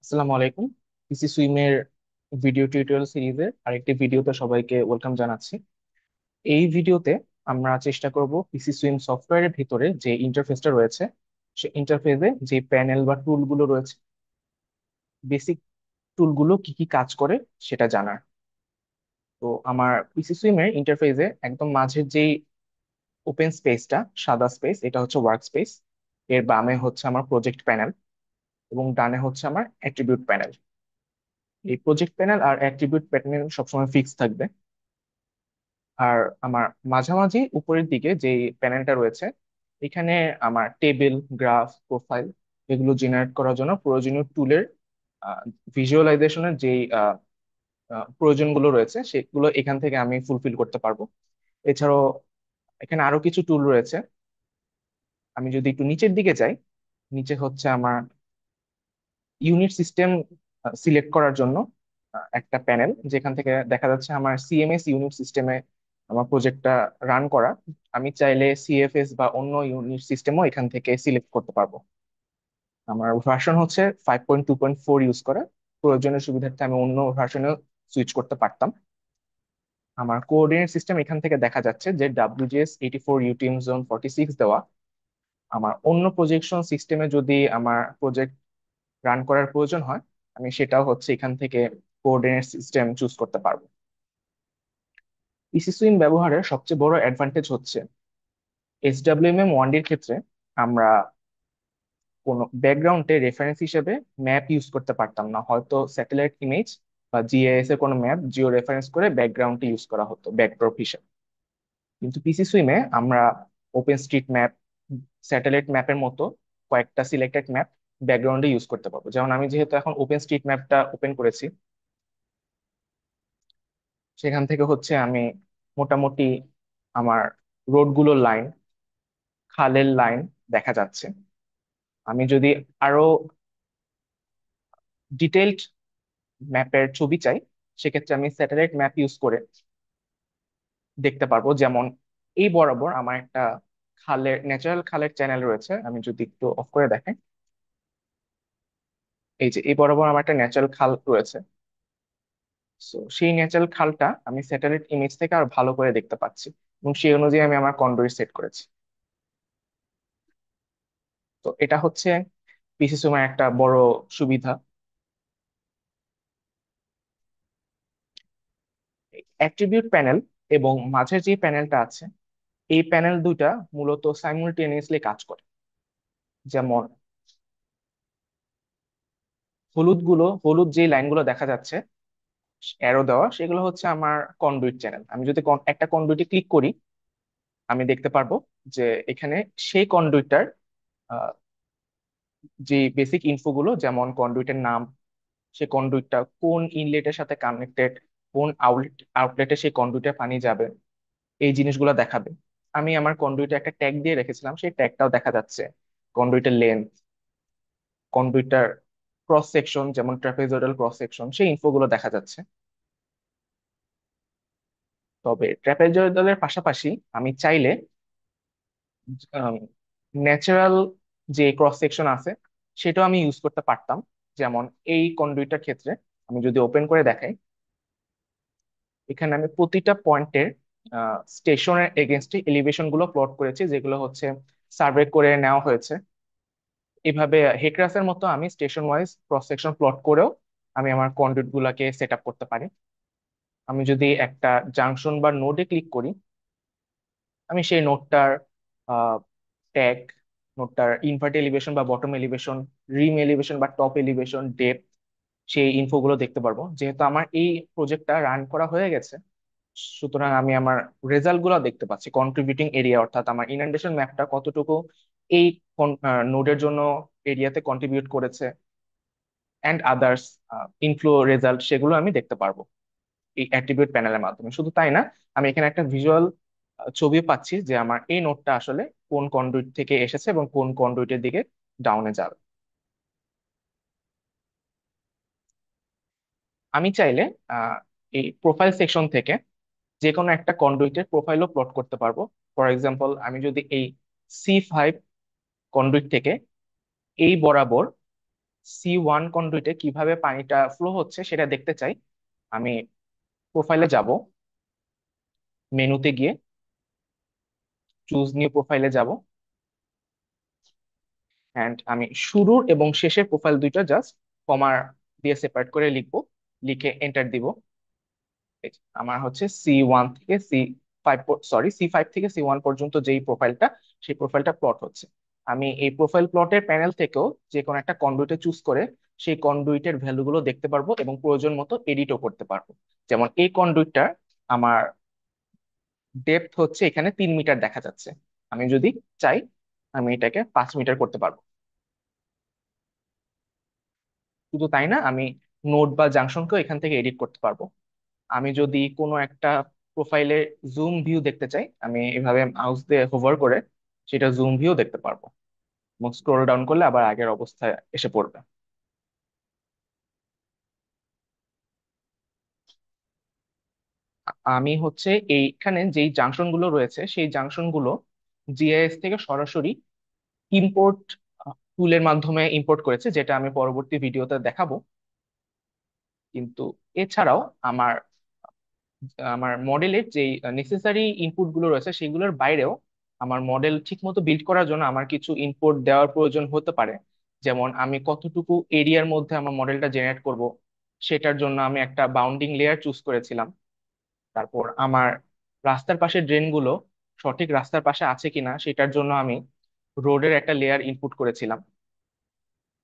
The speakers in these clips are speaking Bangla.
আসসালামু আলাইকুম। পিসি সুইমের ভিডিও টিউটোরিয়াল সিরিজের আরেকটি ভিডিওতে সবাইকে ওয়েলকাম জানাচ্ছি। এই ভিডিওতে আমরা চেষ্টা করব পিসি সুইম সফটওয়্যারের ভিতরে যে ইন্টারফেসটা রয়েছে, সে ইন্টারফেসে যে প্যানেল বা টুলগুলো রয়েছে, বেসিক টুলগুলো কি কি কাজ করে সেটা জানার। তো আমার পিসি সুইমের ইন্টারফেসে একদম মাঝের যেই ওপেন স্পেসটা, সাদা স্পেস, এটা হচ্ছে ওয়ার্ক স্পেস। এর বামে হচ্ছে আমার প্রজেক্ট প্যানেল এবং ডানে হচ্ছে আমার অ্যাট্রিবিউট প্যানেল। এই প্রজেক্ট প্যানেল আর অ্যাট্রিবিউট প্যানেল সবসময় ফিক্স থাকবে। আর আমার মাঝামাঝি উপরের দিকে যে প্যানেলটা রয়েছে, এখানে আমার টেবিল, গ্রাফ, প্রোফাইল এগুলো জেনারেট করার জন্য প্রয়োজনীয় টুলের ভিজুয়ালাইজেশনের যে প্রয়োজনগুলো রয়েছে সেগুলো এখান থেকে আমি ফুলফিল করতে পারবো। এছাড়াও এখানে আরো কিছু টুল রয়েছে। আমি যদি একটু নিচের দিকে যাই, নিচে হচ্ছে আমার ইউনিট সিস্টেম সিলেক্ট করার জন্য একটা প্যানেল, যেখান থেকে দেখা যাচ্ছে আমার সিএমএস ইউনিট সিস্টেমে আমার প্রজেক্টটা রান করা। আমি চাইলে সিএফএস বা অন্য ইউনিট সিস্টেমও এখান থেকে সিলেক্ট করতে পারবো। আমার ভার্সন হচ্ছে 5.2.4 ইউজ করা। প্রয়োজনের সুবিধার্থে আমি অন্য ভার্সনেও সুইচ করতে পারতাম। আমার কোঅর্ডিনেট সিস্টেম এখান থেকে দেখা যাচ্ছে যে WGS84 ইউটিএম জোন 46 দেওয়া। আমার অন্য প্রজেকশন সিস্টেমে যদি আমার প্রজেক্ট রান করার প্রয়োজন হয়, আমি সেটাও হচ্ছে এখান থেকে কোঅর্ডিনেট সিস্টেম চুজ করতে পারবো। পিসি সুইম ব্যবহারের সবচেয়ে বড় অ্যাডভান্টেজ হচ্ছে SWMM 1D ক্ষেত্রে আমরা কোনো ব্যাকগ্রাউন্ডে রেফারেন্স হিসেবে ম্যাপ ইউজ করতে পারতাম না। হয়তো স্যাটেলাইট ইমেজ বা জিআইএস এর কোনো ম্যাপ জিও রেফারেন্স করে ব্যাকগ্রাউন্ডে ইউজ করা হতো ব্যাকড্রপ হিসেবে। কিন্তু পিসি সুইমে আমরা ওপেন স্ট্রিট ম্যাপ, স্যাটেলাইট ম্যাপের মতো কয়েকটা সিলেক্টেড ম্যাপ ব্যাকগ্রাউন্ডে ইউজ করতে পারবো। যেমন আমি যেহেতু এখন ওপেন স্ট্রিট ম্যাপটা ওপেন করেছি, সেখান থেকে হচ্ছে আমি মোটামুটি আমার রোডগুলোর লাইন, খালের লাইন দেখা যাচ্ছে। আমি যদি আরো ডিটেইলড ম্যাপের ছবি চাই, সেক্ষেত্রে আমি স্যাটেলাইট ম্যাপ ইউজ করে দেখতে পারবো। যেমন এই বরাবর আমার একটা খালের, ন্যাচারাল খালের চ্যানেল রয়েছে। আমি যদি একটু অফ করে দেখাই, এই যে এই বরাবর আমার একটা ন্যাচারাল খাল রয়েছে। তো সেই ন্যাচারাল খালটা আমি স্যাটেলাইট ইমেজ থেকে আর ভালো করে দেখতে পাচ্ছি এবং সেই অনুযায়ী আমি আমার কন্ডুইট সেট করেছি। তো এটা হচ্ছে পিসি সুমার একটা বড় সুবিধা। অ্যাট্রিবিউট প্যানেল এবং মাঝের যে প্যানেলটা আছে, এই প্যানেল দুইটা মূলত সাইমultaneously কাজ করে। যেমন হলুদ যে লাইনগুলো দেখা যাচ্ছে অ্যারো দেওয়া, সেগুলো হচ্ছে আমার কন্ডুইট চ্যানেল। আমি যদি একটা কন্ডুইটে ক্লিক করি, আমি দেখতে পারবো যে এখানে সেই কন্ডুইটটার যে বেসিক ইনফো গুলো, যেমন কন্ডুইটের নাম, সে কন্ডুইটটা কোন ইনলেটের সাথে কানেক্টেড, কোন আউটলেটে সেই কন্ডুইটে পানি যাবে, এই জিনিসগুলো দেখাবে। আমি আমার কন্ডুইটে একটা ট্যাগ দিয়ে রেখেছিলাম, সেই ট্যাগটাও দেখা যাচ্ছে। কন্ডুইটের লেন্থ, কন্ডুইটার ক্রস সেকশন, যেমন ট্রাপিজয়েডাল ক্রস সেকশন, সেই ইনফোগুলো দেখা যাচ্ছে। তবে ট্রাপিজয়েডালের পাশাপাশি আমি চাইলে ন্যাচারাল যে ক্রস সেকশন আছে সেটাও আমি ইউজ করতে পারতাম। যেমন এই কন্ডুইটার ক্ষেত্রে আমি যদি ওপেন করে দেখাই, এখানে আমি প্রতিটা পয়েন্টের স্টেশনের এগেনস্টে এলিভেশন গুলো প্লট করেছি, যেগুলো হচ্ছে সার্ভে করে নেওয়া হয়েছে। এভাবে হেক্রাসের মতো আমি station wise cross section plot করেও আমি আমার কন্ডুইট গুলাকে সেট আপ করতে পারি। আমি যদি একটা জাংশন বা নোডে ক্লিক করি, আমি সেই নোডটার ট্যাগ, নোডটার ইনভার্ট এলিভেশন বা বটম এলিভেশন, রিম এলিভেশন বা টপ এলিভেশন, ডেপথ, সেই ইনফোগুলো দেখতে পারবো। যেহেতু আমার এই প্রজেক্টটা রান করা হয়ে গেছে, সুতরাং আমি আমার রেজাল্ট গুলো দেখতে পাচ্ছি। কন্ট্রিবিউটিং এরিয়া, অর্থাৎ আমার ইনান্ডেশন ম্যাপটা কতটুকু এই নোডের জন্য এরিয়াতে কন্ট্রিবিউট করেছে, অ্যান্ড আদার্স ইনফ্লো রেজাল্ট, সেগুলো আমি দেখতে পারবো এই অ্যাট্রিবিউট প্যানেলের মাধ্যমে। শুধু তাই না, আমি এখানে একটা ভিজুয়াল ছবি পাচ্ছি যে আমার এই নোটটা আসলে কোন কন্ডুইট থেকে এসেছে এবং কোন কন্ডুইটের দিকে ডাউনে যাবে। আমি চাইলে আহ, এই প্রোফাইল সেকশন থেকে যে কোনো একটা কন্ডুইটের প্রোফাইলও প্লট করতে পারবো। ফর এক্সাম্পল, আমি যদি এই C5 কন্ডুইট থেকে এই বরাবর C1 কন্ডুইটে কিভাবে পানিটা ফ্লো হচ্ছে সেটা দেখতে চাই, আমি প্রোফাইলে যাব, মেনুতে গিয়ে চুজ নিউ প্রোফাইলে যাব, এন্ড আমি শুরুর এবং শেষের প্রোফাইল দুইটা জাস্ট কমা দিয়ে সেপারেট করে লিখবো, লিখে এন্টার দিব। এই যে, আমার হচ্ছে C1 থেকে C5, সরি C5 থেকে C1 পর্যন্ত যেই প্রোফাইলটা, সেই প্রোফাইলটা প্লট হচ্ছে। আমি এই প্রোফাইল প্লটের প্যানেল থেকেও যে কোনো একটা কন্ডুইটে চুজ করে সেই কন্ডুইটের ভ্যালুগুলো দেখতে পারবো এবং প্রয়োজন মতো এডিটও করতে পারবো। যেমন এই কন্ডুইটটা আমার ডেপথ হচ্ছে এখানে 3 মিটার দেখা যাচ্ছে, আমি যদি চাই আমি এটাকে 5 মিটার করতে পারবো। শুধু তাই না, আমি নোড বা জাংশনকেও এখান থেকে এডিট করতে পারবো। আমি যদি কোনো একটা প্রোফাইলে জুম ভিউ দেখতে চাই, আমি এভাবে মাউস দিয়ে হোভার করে সেটা জুম ভিউ দেখতে পারবো এবং স্ক্রোল ডাউন করলে আবার আগের অবস্থায় এসে পড়বে। আমি হচ্ছে এইখানে যেই জাংশন গুলো রয়েছে সেই জাংশন গুলো জিআইএস থেকে সরাসরি ইম্পোর্ট টুলের মাধ্যমে ইম্পোর্ট করেছে, যেটা আমি পরবর্তী ভিডিওতে দেখাবো। কিন্তু এছাড়াও আমার আমার মডেলের যে নেসেসারি ইনপুট গুলো রয়েছে সেগুলোর বাইরেও আমার মডেল ঠিক মতো বিল্ড করার জন্য আমার কিছু ইনপুট দেওয়ার প্রয়োজন হতে পারে। যেমন আমি কতটুকু এরিয়ার মধ্যে আমার মডেলটা জেনারেট করব, সেটার জন্য আমি একটা বাউন্ডিং লেয়ার চুজ করেছিলাম। তারপর আমার রাস্তার পাশে ড্রেনগুলো সঠিক রাস্তার পাশে আছে কিনা সেটার জন্য আমি রোডের একটা লেয়ার ইনপুট করেছিলাম।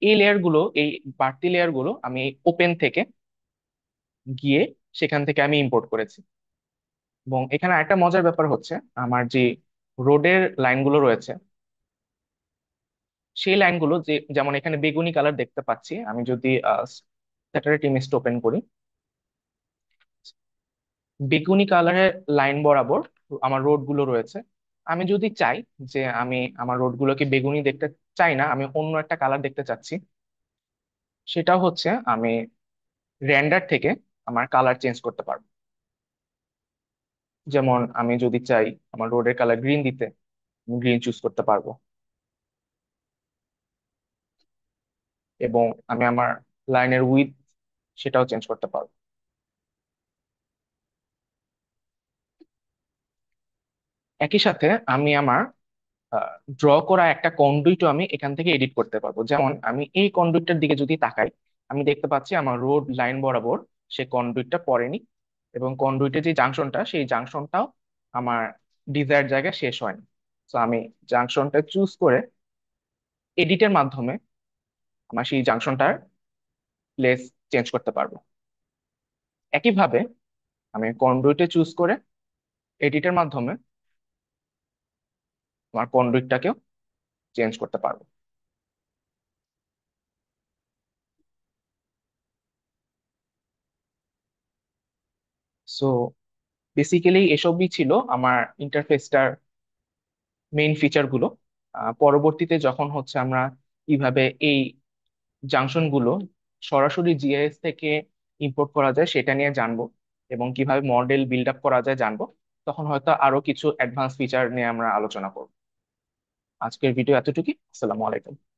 এই লেয়ার গুলো, এই বাড়তি লেয়ার গুলো আমি ওপেন থেকে গিয়ে সেখান থেকে আমি ইম্পোর্ট করেছি। এবং এখানে একটা মজার ব্যাপার হচ্ছে, আমার যে রোডের লাইনগুলো রয়েছে সেই লাইনগুলো যে, যেমন এখানে বেগুনি কালার দেখতে পাচ্ছি, আমি যদি স্যাটারডে ইমেজটা ওপেন করি, বেগুনি কালারের লাইন বরাবর আমার রোড গুলো রয়েছে। আমি যদি চাই যে আমি আমার রোড গুলোকে বেগুনি দেখতে চাই না, আমি অন্য একটা কালার দেখতে চাচ্ছি, সেটা হচ্ছে আমি রেন্ডার থেকে আমার কালার চেঞ্জ করতে পারবো। যেমন আমি যদি চাই আমার রোডের কালার গ্রিন দিতে, গ্রিন চুজ করতে পারবো। এবং আমি আমার লাইনের উইথ সেটাও চেঞ্জ করতে পারবো। একই সাথে আমি আমার ড্র করা একটা কন্ডুইটও আমি এখান থেকে এডিট করতে পারবো। যেমন আমি এই কন্ডুইটটার দিকে যদি তাকাই, আমি দেখতে পাচ্ছি আমার রোড লাইন বরাবর সে কন্ডুইটটা পড়েনি, এবং কন্ডুইটের যে জাংশনটা সেই জাংশনটাও আমার ডিজায়ার জায়গায় শেষ হয়নি। তো আমি জাংশনটা চুজ করে এডিটের মাধ্যমে আমার সেই জাংশনটার প্লেস চেঞ্জ করতে পারবো। একইভাবে আমি কন্ডুইটে চুজ করে এডিটের মাধ্যমে আমার কন্ডুইটটাকেও চেঞ্জ করতে পারবো। সো বেসিক্যালি এসবই ছিল আমার ইন্টারফেসটার মেইন ফিচার গুলো। পরবর্তীতে যখন হচ্ছে আমরা কিভাবে এই জাংশন গুলো সরাসরি জিআইএস থেকে ইম্পোর্ট করা যায় সেটা নিয়ে জানবো, এবং কিভাবে মডেল বিল্ড আপ করা যায় জানবো, তখন হয়তো আরো কিছু অ্যাডভান্স ফিচার নিয়ে আমরা আলোচনা করবো। আজকের ভিডিও এতটুকুই। আসসালামু আলাইকুম।